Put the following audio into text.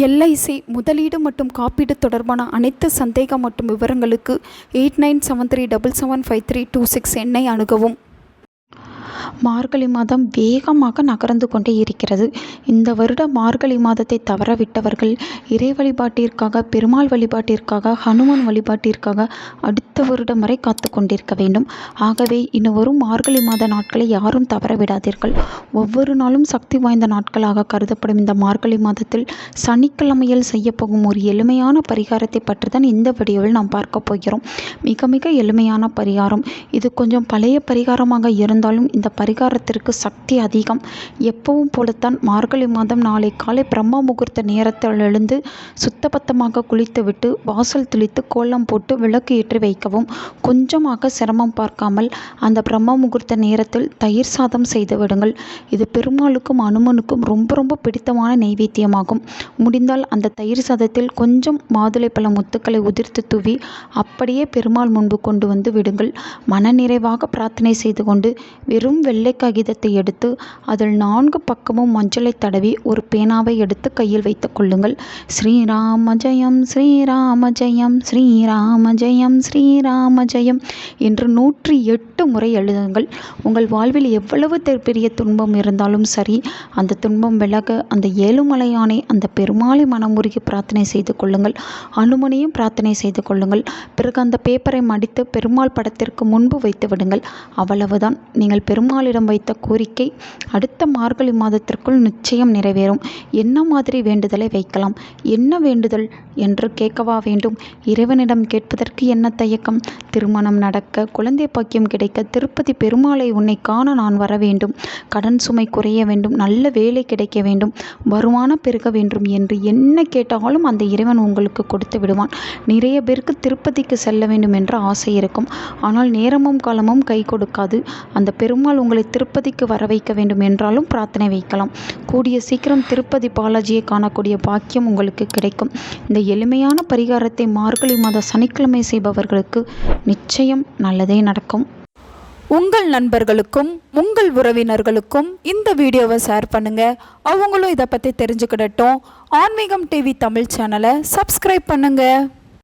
LIC முதலீடு மற்றும் காப்பீடு தொடர்பான அனைத்து சந்தேகம் மற்றும் விவரங்களுக்கு 8973775326 எண்ணை அணுகவும். மார்கழி மாதம் வேகமாக நகர்ந்து கொண்டே இருக்கிறது. இந்த வருட மார்கழி மாதத்தை தவறவிட்டவர்கள் இறை வழிபாட்டிற்காக, பெருமாள் வழிபாட்டிற்காக, ஹனுமான் வழிபாட்டிற்காக அடுத்த வருடம் வரை காத்து கொண்டிருக்க வேண்டும். ஆகவே இன்னும் வரும் மார்கழி மாத நாட்களை யாரும் தவற விடாதீர்கள். ஒவ்வொரு நாளும் சக்தி வாய்ந்த நாட்களாக கருதப்படும் இந்த மார்கழி மாதத்தில் சனிக்கிழமையில் செய்யப்போகும் ஒரு எளிமையான பரிகாரத்தை பற்றி தான் இந்த வீடியோவில் நாம் பார்க்க போகிறோம். மிக மிக எளிமையான பரிகாரம். இது கொஞ்சம் பழைய பரிகாரமாக இருந்தாலும் இந்த பரிகாரத்திற்கு சக்தி அதிகம். எப்பவும் போலத்தான் மார்கழி மாதம் நாளை காலை பிரம்ம முகூர்த்த நேரத்தில் எழுந்து சுத்தபத்தமாக குளித்துவிட்டு வாசல் தெளித்து கோலம் போட்டு விளக்கு ஏற்றி வைக்கவும். கொஞ்சமாக சிரமம் பார்க்காமல் அந்த பிரம்ம முகூர்த்த நேரத்தில் தயிர் சாதம் செய்து விடுங்கள். இது பெருமாளுக்கும் அனுமனுக்கும் ரொம்ப ரொம்ப பிடித்தமான நைவேத்தியமாகும். முடிந்தால் அந்த தயிர் சாதத்தில் கொஞ்சம் மாதுளைப்பழ முத்துக்களை உதிர்த்து தூவி அப்படியே பெருமாள் முன்பு கொண்டு வந்து விடுங்கள். மனநிறைவாக பிரார்த்தனை செய்து கொண்டு வெறும் வெள்ளை காகிதத்தை எடுத்து அதில் 4 பக்கமும் மஞ்சளை தடவி ஒரு பேனாவை எடுத்து கையில் வைத்துக் கொள்ளுங்கள். ஸ்ரீராம ஜெயம் ஸ்ரீராம ஜெயம் ஸ்ரீராம ஜெயம் ஸ்ரீராம ஜெயம் என்று 108 முறை எழுதுங்கள். உங்கள் வாழ்வில் எவ்வளவு பெரிய துன்பம் இருந்தாலும் சரி, அந்த துன்பம் விலக அந்த ஏழுமலையானை, அந்த பெருமாளை மனமுருகி பிரார்த்தனை செய்து கொள்ளுங்கள். அனுமனையும் பிரார்த்தனை செய்து கொள்ளுங்கள். பிறகு அந்த பேப்பரை மடித்து பெருமாள் படத்திற்கு முன்பு வைத்து விடுங்கள். அவ்வளவுதான். நீங்கள் பெருமாளிடம் வைத்த கோரிக்கை அடுத்த மார்கழி மாதத்திற்குள் நிச்சயம் நிறைவேறும். என்ன மாதிரி வேண்டுதலை வைக்கலாம்? என்ன வேண்டுதல் என்று கேட்கவா வேண்டும்? இறைவனிடம் கேட்பதற்கு என்ன தயக்கம்? திருமணம் நடக்க, குழந்தை பாக்கியம் கிடைக்க, திருப்பதி பெருமாளை உன்னை காண நான் வர வேண்டும், கடன் சுமை குறைய வேண்டும், நல்ல வேலை கிடைக்க வேண்டும், வருமானம் பெருக வேண்டும் என்று என்ன கேட்டாலும் அந்த இறைவன் உங்களுக்கு கொடுத்து விடுவான். நிறைய பேருக்கு திருப்பதிக்கு செல்ல வேண்டும் என்ற ஆசை இருக்கும். ஆனால் நேரமும் காலமும் கை கொடுக்காது. அந்த பெருமாள் உங்களை திருப்பதிக்கு வர வைக்க வேண்டும் என்றாலும் பிரார்த்தனை வைக்கலாம். கூடிய சீக்கிரம் திருப்பதி பாலாஜியை காணக்கூடிய பாக்கியம் உங்களுக்கு கிடைக்கும். இந்த எளிமையான பரிகாரத்தை மார்கழி மாத சனிக்கிழமை செய்பவர்களுக்கு நிச்சயம் நல்லதே நடக்கும். உங்கள் நண்பர்களுக்கும் உங்கள் உறவினர்களுக்கும் இந்த வீடியோவை ஷேர் பண்ணுங்க. அவங்களும் இதை பற்றி தெரிஞ்சுக்கிடட்டும். ஆன்மீகம் டிவி தமிழ் சேனலை சப்ஸ்கிரைப் பண்ணுங்க.